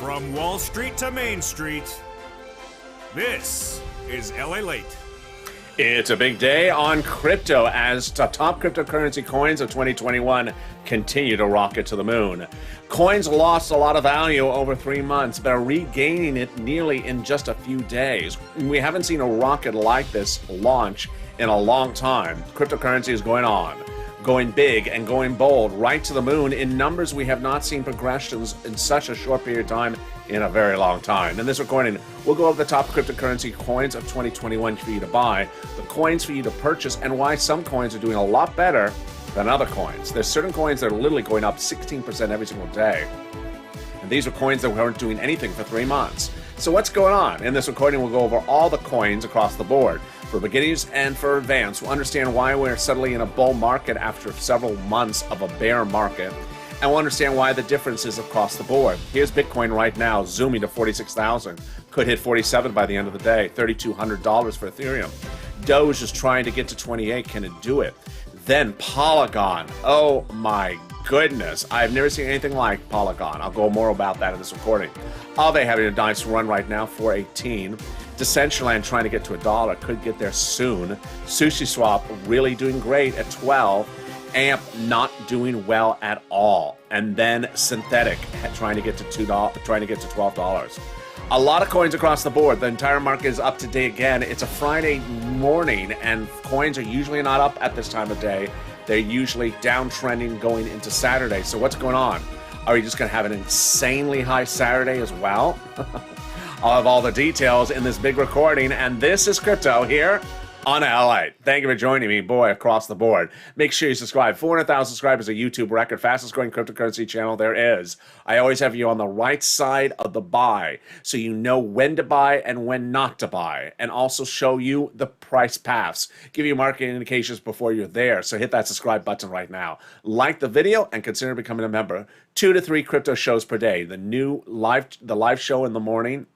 From Wall Street to Main Street, this is LALATE. It's a big day on crypto as the top cryptocurrency coins of 2021 continue to rocket to the moon. Coins lost a lot of value over 3 months, but are regaining it nearly in just a few days. We haven't seen a rocket like this launch in a long time. Cryptocurrency is going big and going bold, right to the moon in numbers we have not seen progressions in such a short period of time in a very long time. In this recording, we'll go over the top cryptocurrency coins of 2021 for you to buy, the coins for you to purchase, and why some coins are doing a lot better than other coins. There's certain coins that are literally going up 16% every single day. And these are coins that weren't doing anything for 3 months. So what's going on? In this recording, we'll go over all the coins across the board. For beginners and for advanced, we'll understand why we're suddenly in a bull market after several months of a bear market. And we'll understand why the difference is across the board. Here's Bitcoin right now, zooming to 46,000. Could hit 47 by the end of the day. $3,200 for Ethereum. Doge is trying to get to 28. Can it do it? Then Polygon. Oh my goodness. I've never seen anything like Polygon. I'll go more about that in this recording. Aave having a nice run right now, 418. Decentraland trying to get to $1. Could get there soon. SushiSwap really doing great at 12. AMP not doing well at all. And then Synthetic trying to get to $12. A lot of coins across the board. The entire market is up today again. It's a Friday morning, and coins are usually not up at this time of day. They're usually downtrending going into Saturday. So what's going on? Are we just going to have an insanely high Saturday as well? I'll have all the details in this big recording, and this is Crypto here on LALATE. Thank you for joining me, boy, across the board. Make sure you subscribe. 400,000 subscribers, a YouTube record, fastest growing cryptocurrency channel there is. I always have you on the right side of the buy, so you know when to buy and when not to buy, and also show you the price paths. Give you market indications before you're there, so hit that subscribe button right now. Like the video and consider becoming a member. 2 to 3 crypto shows per day. The live show in the morning,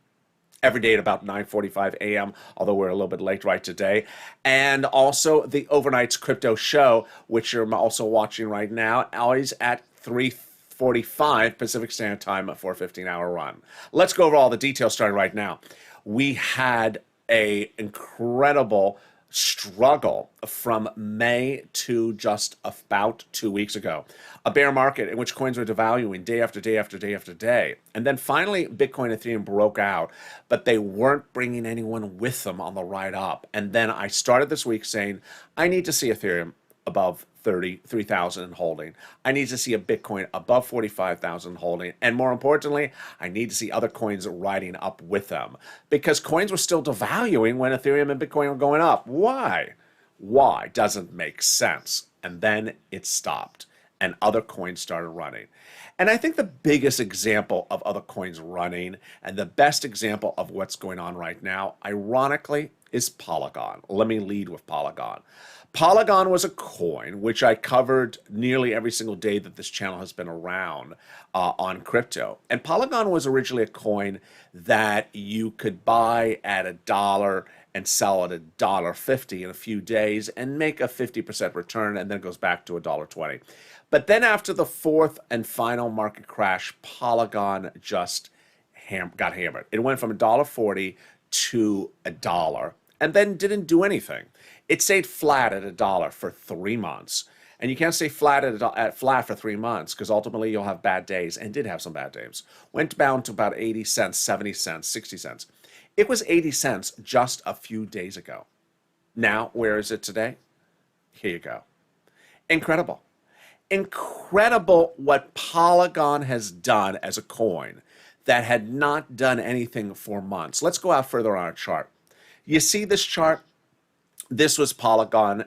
every day at about 9:45 a.m., although we're a little bit late right today. And also the overnight's crypto show, which you're also watching right now, always at 3:45 Pacific Standard Time for a 15-hour run. Let's go over all the details starting right now. We had an incredible struggle from May to just about 2 weeks ago. A bear market in which coins were devaluing day after day after day after day. And then finally, Bitcoin and Ethereum broke out, but they weren't bringing anyone with them on the ride up. And then I started this week saying, I need to see Ethereum above 33,000 and holding. I need to see a Bitcoin above 45,000 holding. And more importantly, I need to see other coins riding up with them, because coins were still devaluing when Ethereum and Bitcoin were going up. Why? Why? Doesn't make sense. And then it stopped and other coins started running. And I think the biggest example of other coins running and the best example of what's going on right now, ironically, is Polygon. Let me lead with Polygon. Polygon was a coin which I covered nearly every single day that this channel has been around on crypto. And Polygon was originally a coin that you could buy at $1 and sell at $1.50 in a few days and make a 50% return, and then it goes back to $1.20. But then after the fourth and final market crash, Polygon just got hammered. It went from $1.40 to $1 and then didn't do anything. It stayed flat at $1 for 3 months. And you can't stay flat at flat for 3 months, because ultimately you'll have bad days, and did have some bad days. Went down to about 80 cents, 70 cents, 60 cents. It was 80 cents just a few days ago. Now, where is it today? Here you go. Incredible. Incredible what Polygon has done as a coin that had not done anything for months. Let's go out further on our chart. You see this chart? This was Polygon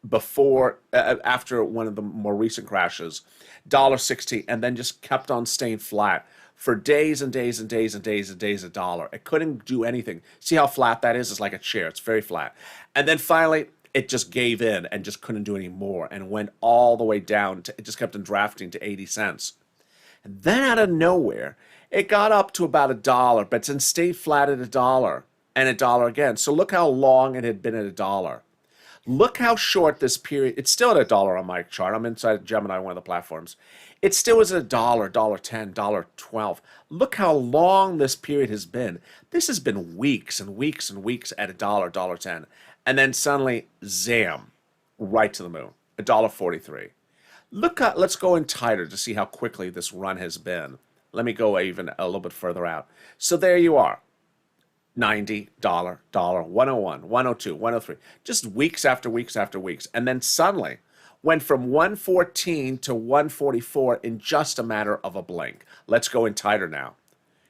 before, after one of the more recent crashes, $1.60, and then just kept on staying flat for days and days and days and days and days $1. It couldn't do anything. See how flat that is? It's like a chair. It's very flat. And then finally, it just gave in and just couldn't do any more and went all the way down to, it just kept on drafting to 80 cents. And then out of nowhere, it got up to about $1, but then stayed flat at $1 and $1 again. So look how long it had been at $1. Look how short this period, it's still at $1 on my chart. I'm inside Gemini, one of the platforms. It still is at $1, $1.10, $1.12. Look how long this period has been. This has been weeks and weeks and weeks at $1, $1.10. And then suddenly, zam, right to the moon, $1.43. Let's go in tighter to see how quickly this run has been. Let me go even a little bit further out. So there you are. $90, $1, 101, 102, 103. Just weeks after weeks after weeks. And then suddenly went from 114 to 144 in just a matter of a blink. Let's go in tighter now.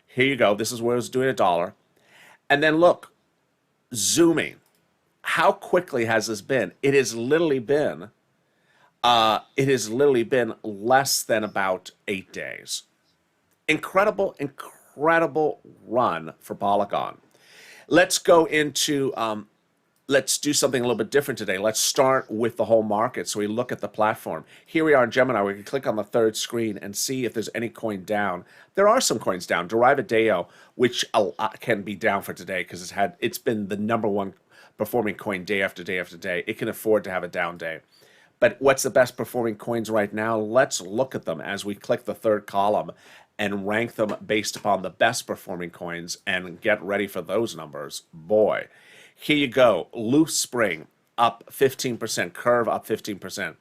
Here you go. This is where it was doing $1. And then look, zooming. How quickly has this been? It has literally been less than about 8 days. Incredible, incredible run for Polygon. Let's go into, let's do something a little bit different today. Let's start with the whole market. So we look at the platform. Here we are in Gemini. We can click on the third screen and see if there's any coin down. There are some coins down. Derivadeo, which can be down for today because it's been the #1 performing coin day after day after day. It can afford to have a down day. But what's the best performing coins right now? Let's look at them as we click the third column and rank them based upon the best performing coins and get ready for those numbers. Boy, here you go. Loose Spring up 15%, Curve up 15%,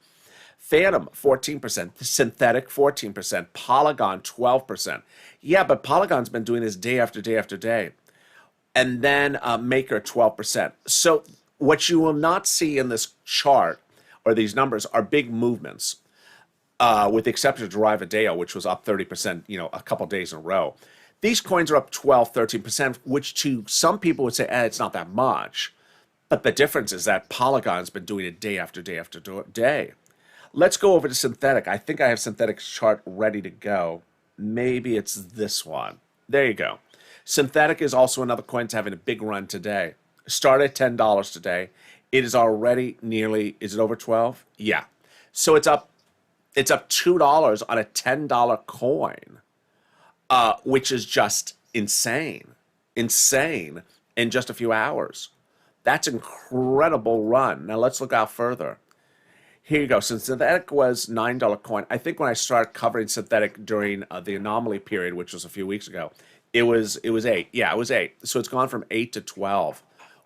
Phantom 14%, Synthetic 14%, Polygon 12%. Yeah, but Polygon's been doing this day after day after day. And then Maker 12%. So what you will not see in this chart or these numbers are big movements. With the exception of Derivadeo, which was up 30%, a couple days in a row. These coins are up 12, 13%, which to some people would say, it's not that much. But the difference is that Polygon's been doing it day after day after day. Let's go over to Synthetic. I think I have Synthetic's chart ready to go. Maybe it's this one. There you go. Synthetic is also another coin that's having a big run today. Started at $10 today. It is already nearly, is it over 12? Yeah. So it's up $2 on a $10 coin, which is just insane in just a few hours. That's incredible run. Now let's look out further. Here you go. So Synthetic was $9 coin. I think when I started covering Synthetic during the anomaly period, which was a few weeks ago, it was 8. Yeah, it was 8. So it's gone from 8 to 12,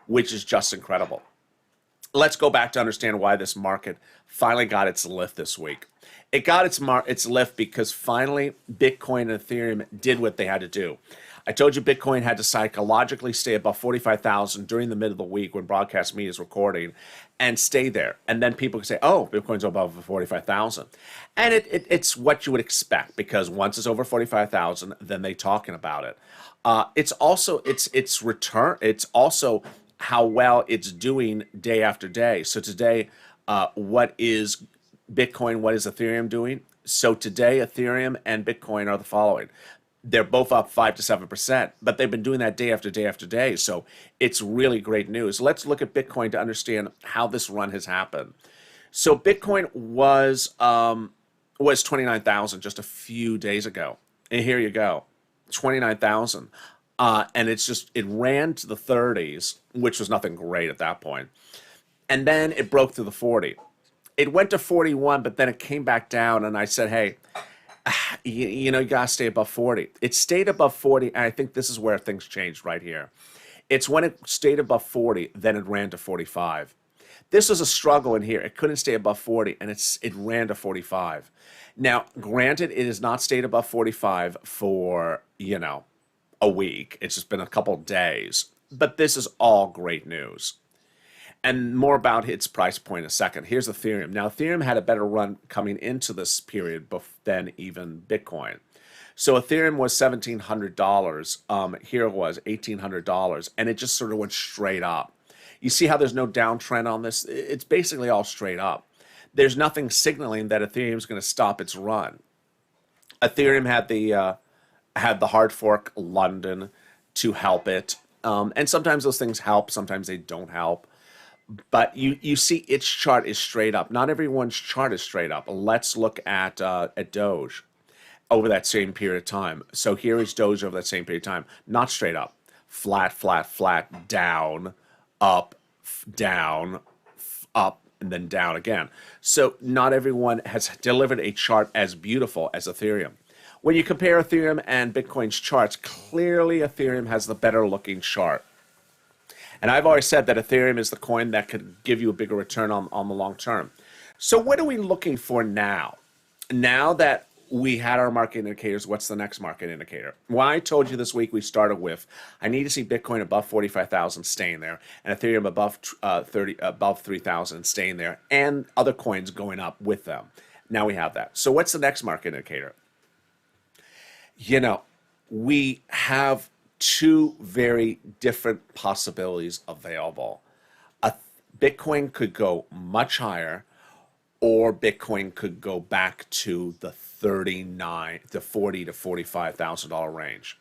which is just incredible. Let's go back to understand why this market finally got its lift this week. It got its lift because finally Bitcoin and Ethereum did what they had to do. I told you Bitcoin had to psychologically stay above 45,000 during the middle of the week when Broadcast Media is recording and stay there. And then people can say, oh, Bitcoin's above 45,000. And it's what you would expect because once it's over 45,000, then they're talking about it. It's also its return. It's also how well it's doing day after day. So today, what is Bitcoin, what is Ethereum doing? So today, Ethereum and Bitcoin are the following. They're both up 5 to 7%, but they've been doing that day after day after day. So it's really great news. Let's look at Bitcoin to understand how this run has happened. So Bitcoin was 29,000 just a few days ago. And here you go, 29,000. And it ran to the 30s, which was nothing great at that point. And then it broke through the 40. It went to 41, but then it came back down. And I said, hey, you got to stay above 40. It stayed above 40. And I think this is where things changed right here. It's when it stayed above 40, then it ran to 45. This was a struggle in here. It couldn't stay above 40, and it ran to 45. Now, granted, it has not stayed above 45 for, a week. It's just been a couple of days. But this is all great news. And more about its price point in a second. Here's Ethereum. Now, Ethereum had a better run coming into this period than even Bitcoin. So Ethereum was $1,700. Here it was $1,800. And it just sort of went straight up. You see how there's no downtrend on this? It's basically all straight up. There's nothing signaling that Ethereum is going to stop its run. Ethereum had the hard fork London to help it. And sometimes those things help. Sometimes they don't help. But you see its chart is straight up. Not everyone's chart is straight up. Let's look at Doge over that same period of time. So here is Doge over that same period of time. Not straight up. Flat, flat, flat, down, up, and then down again. So not everyone has delivered a chart as beautiful as Ethereum. When you compare Ethereum and Bitcoin's charts, clearly Ethereum has the better looking chart. And I've always said that Ethereum is the coin that could give you a bigger return on the long term. So what are we looking for now? Now that we had our market indicators, what's the next market indicator? Well, I told you this week we started with, I need to see Bitcoin above 45,000 staying there, and Ethereum above 3,000 staying there, and other coins going up with them. Now we have that. So what's the next market indicator? You know, we have two very different possibilities available. Bitcoin could go much higher, or Bitcoin could go back to the $40,000 to $45,000 range.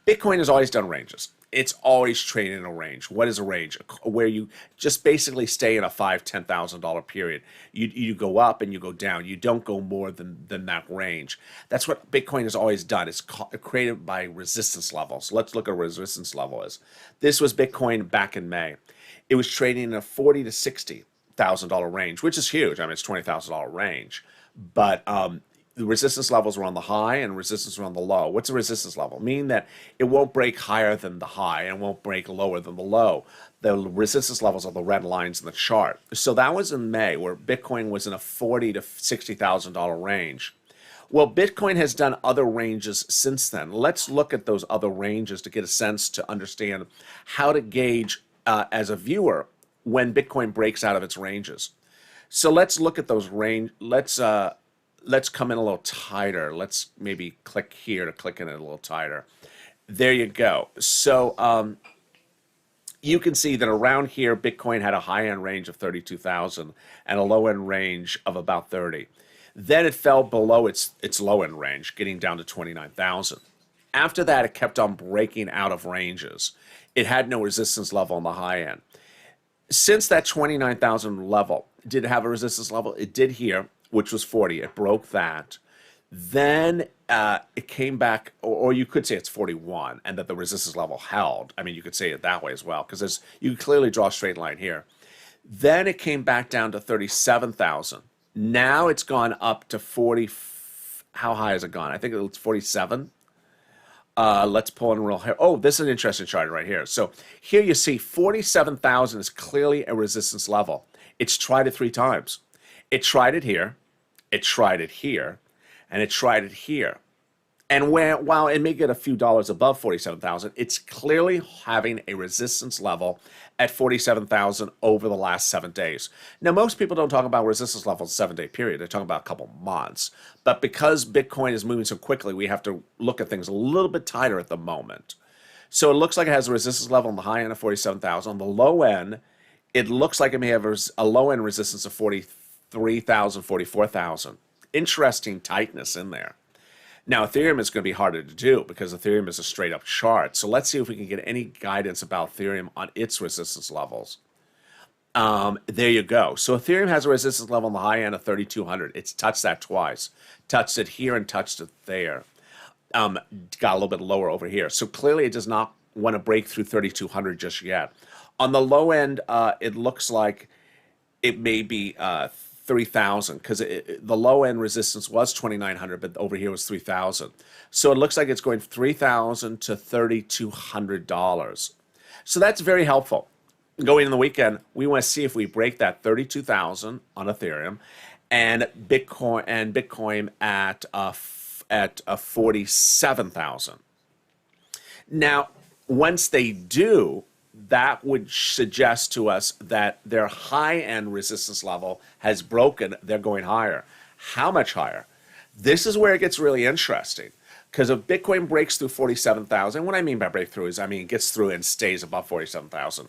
Bitcoin has always done ranges. It's always traded in a range. What is a range? Where you just basically stay in a $5,000, $10,000 period. You go up and you go down. You don't go more than that range. That's what Bitcoin has always done. It's created by resistance levels. Let's look at what resistance level is. This was Bitcoin back in May. It was trading in a $40,000 to $60,000 range, which is huge. I mean, it's $20,000 range, but the resistance levels are on the high and resistance are on the low. What's a resistance level? Meaning that it won't break higher than the high and won't break lower than the low. The resistance levels are the red lines in the chart. So that was in May, where Bitcoin was in a $40,000 to $60,000 range. Well, Bitcoin has done other ranges since then. Let's look at those other ranges to get a sense to understand how to gauge as a viewer when Bitcoin breaks out of its ranges. So let's look at those range. Let's come in a little tighter. Let's maybe click here to click in it a little tighter. There you go. So you can see that around here, Bitcoin had a high-end range of 32,000 and a low-end range of about 30. Then it fell below its low-end range, getting down to 29,000. After that, it kept on breaking out of ranges. It had no resistance level on the high end. Since that 29,000 level, did it have a resistance level? It did here, which was 40. It broke that. Then it came back, or you could say it's 41, and that the resistance level held. I mean, you could say it that way as well, because you can clearly draw a straight line here. Then it came back down to 37,000. Now it's gone up to 40. How high has it gone? I think it's 47. Let's pull in real here. Oh, this is an interesting chart right here. So here you see 47,000 is clearly a resistance level. It's tried it 3 times. It tried it here, it tried it here, and it tried it here. And while it may get a few dollars above 47,000, it's clearly having a resistance level at 47,000 over the last 7 days. Now, most people don't talk about resistance levels in a 7-day period. They talk about a couple months. But because Bitcoin is moving so quickly, we have to look at things a little bit tighter at the moment. So it looks like it has a resistance level on the high end of 47,000. On the low end, it looks like it may have a low-end resistance of 43,000, 44,000. Interesting tightness in there. Now, Ethereum is going to be harder to do because Ethereum is a straight-up chart. So let's see if we can get any guidance about Ethereum on its resistance levels. There you go. So Ethereum has a resistance level on the high end of 3,200. It's touched that twice. Touched it here and touched it there. Got a little bit lower over here. So clearly it does not want to break through 3,200 just yet. On the low end, it looks like it may be 3,000, because the low end resistance was 2,900, but over here was 3,000. So it looks like it's going $3,000 to $3,200. So that's very helpful. Going in the weekend, we want to see if we break that 32,000 on Ethereum and Bitcoin at 47,000. Now, once they do, that would suggest to us that their high-end resistance level has broken. They're going higher. How much higher? This is where it gets really interesting, because if Bitcoin breaks through 47,000, what I mean by breakthrough is, it gets through and stays above 47,000,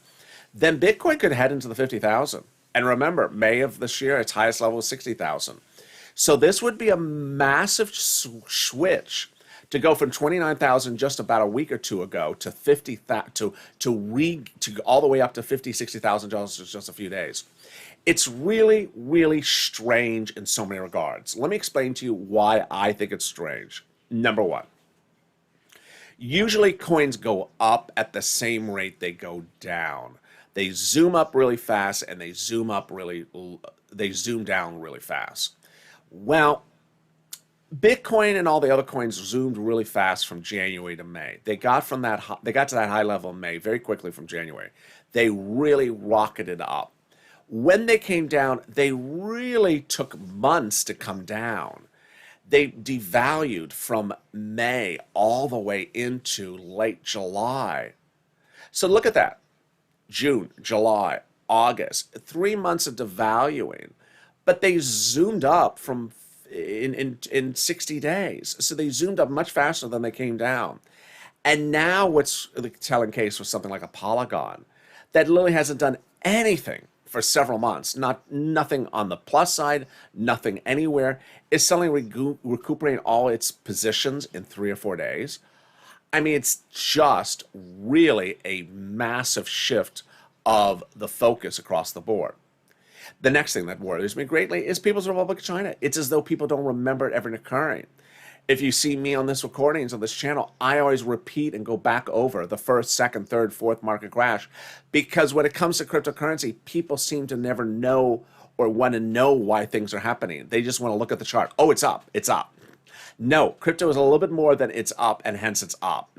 then Bitcoin could head into the 50,000. And remember, May of this year, its highest level was 60,000. So this would be a massive switch to go from 29,000 just about a week or two ago to 50,000 to all the way up to 50, 60,000 just a few days. It's really, really strange in so many regards. Let me explain to you why I think it's strange. Number one, usually coins go up at the same rate they go down. They zoom up really fast and they zoom down really fast. Well, Bitcoin and all the other coins zoomed really fast from January to May. They got to that high level in May very quickly from January. They really rocketed up. When they came down, they really took months to come down. They devalued from May all the way into late July. So look at that. June, July, August, 3 months of devaluing. But they zoomed up from in 60 days. So they zoomed up much faster than they came down. And now what's the telling case with something like a Polygon that literally hasn't done anything for several months, nothing on the plus side, nothing anywhere, is suddenly recuperating all its positions in 3 or 4 days. I mean, it's just really a massive shift of the focus across the board. The next thing that worries me greatly is People's Republic of China. It's as though people don't remember it ever occurring. If you see me on this recordings on this channel, I always repeat and go back over the first, second, third, fourth market crash, because when it comes to cryptocurrency, people seem to never know or want to know why things are happening. They just want to look at the chart. Oh, it's up. It's up. No, crypto is a little bit more than it's up, and hence it's up.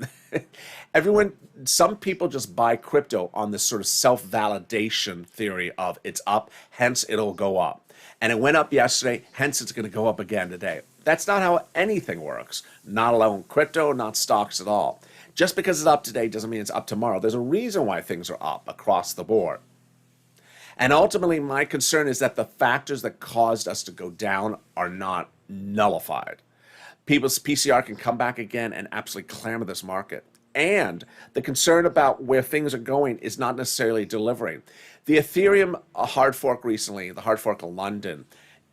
Some people just buy crypto on this sort of self-validation theory of it's up, hence it'll go up. And it went up yesterday, hence it's going to go up again today. That's not how anything works. Not alone crypto, not stocks at all. Just because it's up today doesn't mean it's up tomorrow. There's a reason why things are up across the board. And ultimately, my concern is that the factors that caused us to go down are not nullified. People's PCR can come back again and absolutely clamor this market. And the concern about where things are going is not necessarily delivering. The Ethereum hard fork recently, the hard fork of London,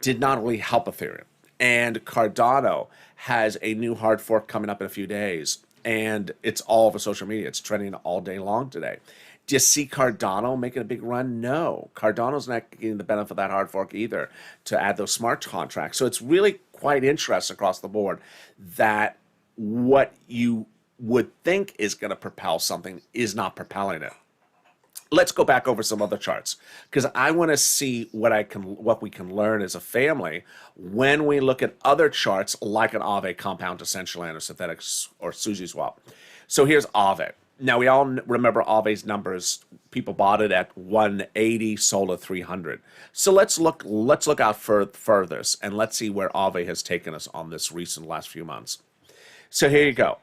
did not really help Ethereum. And Cardano has a new hard fork coming up in a few days. And it's all over social media. It's trending all day long today. Do you see Cardano making a big run? No. Cardano's not getting the benefit of that hard fork either to add those smart contracts. So it's really quite interesting across the board that what you would think is going to propel something is not propelling it. Let's go back over some other charts because I want to see what we can learn as a family when we look at other charts like an Aave compound Decentraland or synthetics or Sushi swap. So here's Aave. Now we all remember Aave's numbers. People bought it at 180, sold at 300. So let's look out furthest and let's see where Aave has taken us on this recent last few months. So here you go.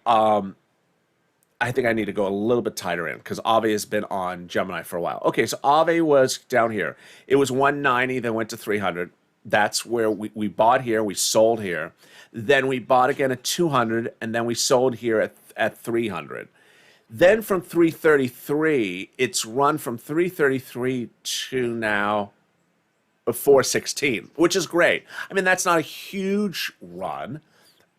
I think I need to go a little bit tighter in because Aave has been on Gemini for a while. Okay, so Aave was down here. It was 190, then went to 300. That's where we bought here, we sold here. Then we bought again at 200, and then we sold here at 300. Then from 333, it's run from 333 to now 416, which is great. I mean, that's not a huge run.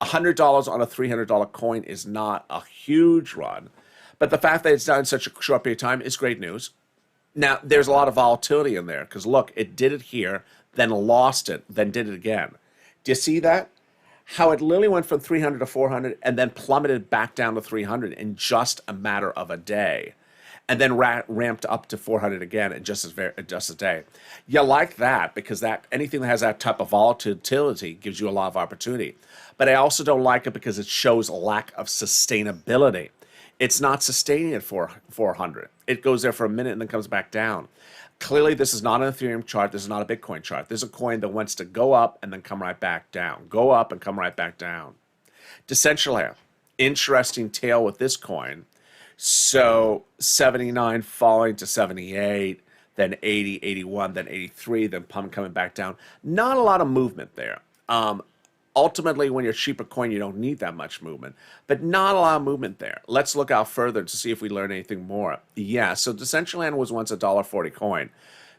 $100 on a $300 coin is not a huge run, but the fact that it's done in such a short period of time is great news. Now, there's a lot of volatility in there because look, it did it here, then lost it, then did it again. Do you see that? How it literally went from 300 to 400 and then plummeted back down to 300 in just a matter of a day, and then ramped up to 400 again in just a day. You like that because that anything that has that type of volatility gives you a lot of opportunity. But I also don't like it because it shows a lack of sustainability. It's not sustaining at 400. It goes there for a minute and then comes back down. Clearly, this is not an Ethereum chart. This is not a Bitcoin chart. This is a coin that wants to go up and then come right back down. Go up and come right back down. Decentraland, interesting tale with this coin. So 79 falling to 78, then 80, 81, then 83, then coming back down. Not a lot of movement there. Ultimately, when you're a cheaper coin, you don't need that much movement, but not a lot of movement there. Let's look out further to see if we learn anything more. Yeah, so Decentraland was once a $1.40 coin.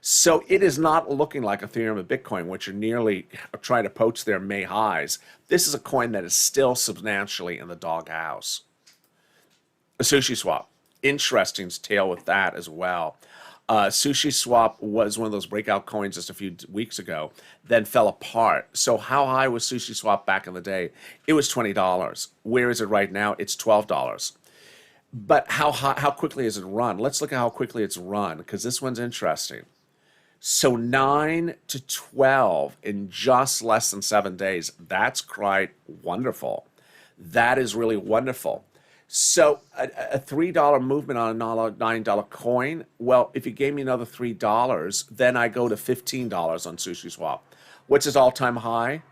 So it is not looking like Ethereum and Bitcoin, which are nearly trying to poach their May highs. This is a coin that is still substantially in the doghouse. A Sushi swap. Interesting tale with that as well. Sushi swap was one of those breakout coins just a few weeks ago, then fell apart. So how high was Sushi swap back in the day? It was $20. Where is it right now? It's $12. But how quickly is it run? Let's look at how quickly it's run, because this one's interesting. So 9 to 12 in just less than 7 days. That's quite wonderful. That is really wonderful. So a $3 movement on a $9 coin. Well, if you gave me another $3, then I go to $15 on Sushi Swap. What's his all-time high?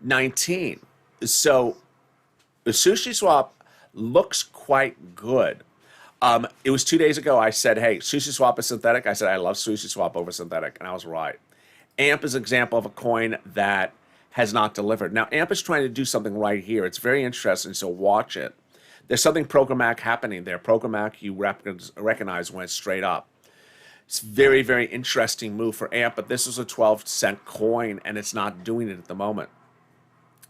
19. So the Sushi Swap looks quite good. It was 2 days ago I said, hey, Sushi Swap is synthetic. I said, I love Sushi Swap over synthetic, and I was right. AMP is an example of a coin that has not delivered. Now, AMP is trying to do something right here. It's very interesting, so watch it. There's something programmatic happening there. Programmatic you recognize when it's straight up. It's very, very interesting move for AMP, but this is a 12-cent coin, and it's not doing it at the moment.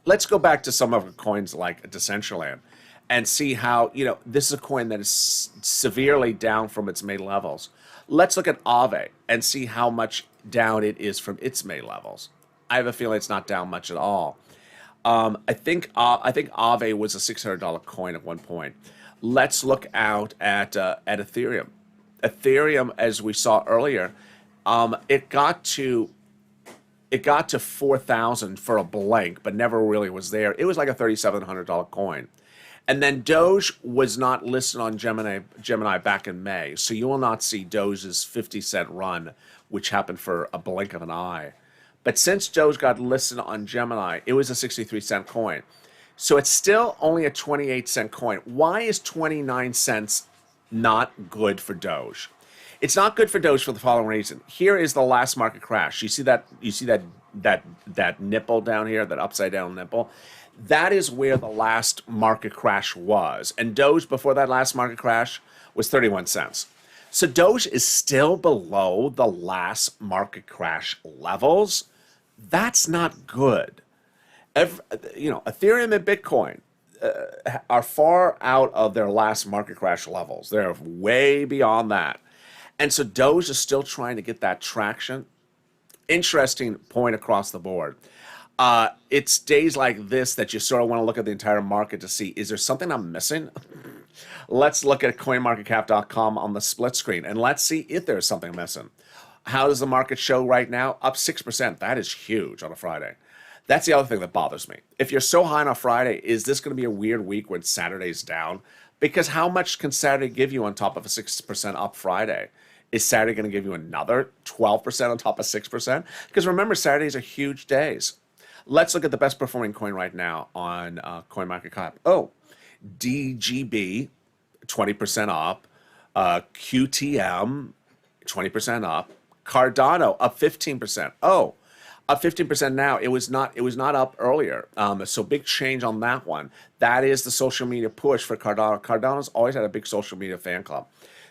Let's go back to some of the coins like Decentraland and see how, this is a coin that is severely down from its May levels. Let's look at Aave and see how much down it is from its May levels. I have a feeling it's not down much at all. I think Aave was a $600 coin at one point. Let's look out at Ethereum. Ethereum, as we saw earlier, it got to 4,000 for a blank, but never really was there. It was like a $3,700 coin. And then Doge was not listed on Gemini back in May, so you will not see Doge's 50-cent run, which happened for a blink of an eye. But since Doge got listed on Gemini, it was a 63-cent coin. So it's still only a 28-cent coin. Why is 29 cents not good for Doge? It's not good for Doge for the following reason. Here is the last market crash. You see that nipple down here, that upside down nipple? That is where the last market crash was. And Doge before that last market crash was 31 cents. So Doge is still below the last market crash levels. That's not good. Ethereum and Bitcoin are far out of their last market crash levels. They're way beyond that. And so Doge is still trying to get that traction. Interesting point across the board. It's days like this that you sort of want to look at the entire market to see, is there something I'm missing? Let's look at coinmarketcap.com on the split screen, and let's see if there's something missing. How does the market show right now? Up 6%. That is huge on a Friday. That's the other thing that bothers me. If you're so high on a Friday, is this going to be a weird week when Saturday's down? Because how much can Saturday give you on top of a 6% up Friday? Is Saturday going to give you another 12% on top of 6%? Because remember, Saturdays are huge days. Let's look at the best performing coin right now on CoinMarketCap. Oh, DGB, 20% up. QTM, 20% up. Cardano, up 15%. Oh, up 15% now. It was not up earlier. So big change on that one. That is the social media push for Cardano. Cardano's always had a big social media fan club.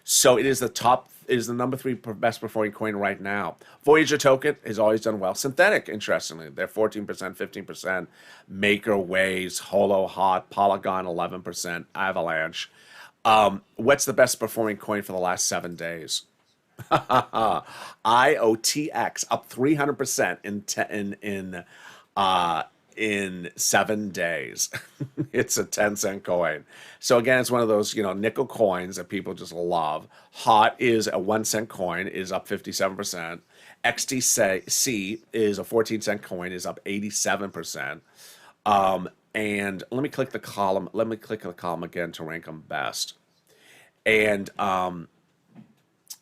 So it is the number 3 best performing coin right now. Voyager token has always done well. Synthetic, interestingly, they're 14%, 15%. Maker, Waves, Holo, Hot, Polygon, 11%. Avalanche. What's the best performing coin for the last 7 days? IOTX up 300% in 7 days. It's a 10-cent coin. So again, it's one of those nickel coins that people just love. Hot is a 1-cent coin, is up 57%. XTC is a 14-cent coin, is up 87%. And let me click the column. Let me click the column again to rank them best. And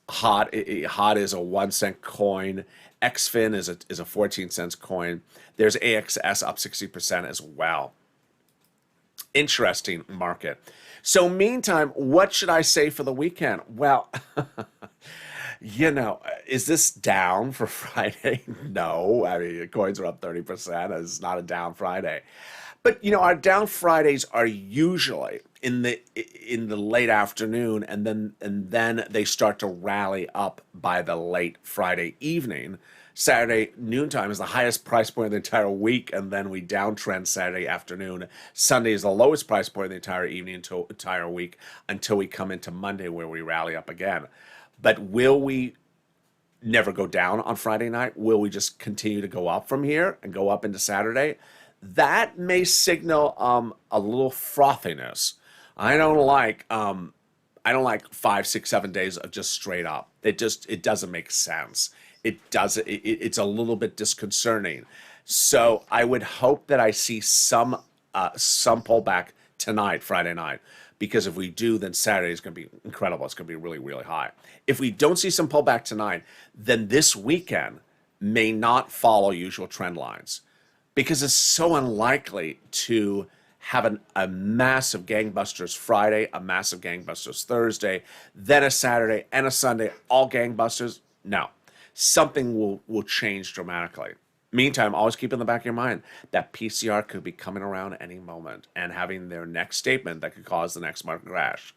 Hot is a 1-cent coin. XFIN is a 14 cents coin. There's AXS up 60% as well. Interesting market. So meantime, what should I say for the weekend? Well, is this down for Friday? No. I mean, coins are up 30%. It's not a down Friday. But our down Fridays are usually in the late afternoon, and then they start to rally up by the late Friday evening. Saturday noontime is the highest price point of the entire week, and then we downtrend Saturday afternoon. Sunday is the lowest price point of the entire evening entire week until we come into Monday, where we rally up again. But will we never go down on Friday night? Will we just continue to go up from here and go up into Saturday? That may signal a little frothiness. I don't like I don't like 5, 6, 7 days of just straight up. It doesn't make sense. It's a little bit disconcerting. So I would hope that I see some pullback tonight, Friday night, because if we do, then Saturday is going to be incredible. It's going to be really, really high. If we don't see some pullback tonight, then this weekend may not follow usual trend lines, because it's so unlikely to have a massive gangbusters Friday, a massive gangbusters Thursday, then a Saturday and a Sunday, all gangbusters. No, something will change dramatically. Meantime, always keep in the back of your mind that PCR could be coming around any moment and having their next statement that could cause the next market crash.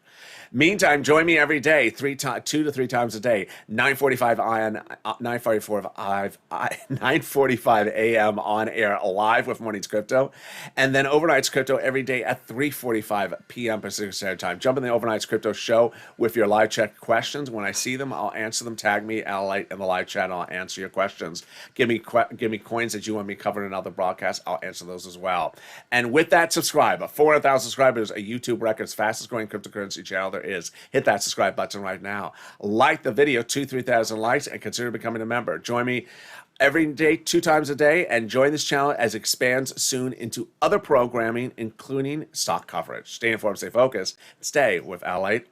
Meantime, join me every day, 2 to 3 times a day, 9:45 a.m. on air live with Morning's Crypto, and then Overnight's Crypto every day at 3:45 p.m. Pacific Standard Time. Jump in the Overnight's Crypto show with your live chat questions. When I see them, I'll answer them. Tag me, LALATE, in the live chat, and I'll answer your questions. Give me coins that you want me covered in other broadcasts. I'll answer those as well. And with that, subscribe. 400,000 subscribers, a YouTube record's fastest growing cryptocurrency channel there is. Hit that subscribe button right now. Like the video, 2,000-3,000 likes, and consider becoming a member. Join me every day, 2 times a day, and join this channel as it expands soon into other programming, including stock coverage. Stay informed, stay focused, stay with LALATE.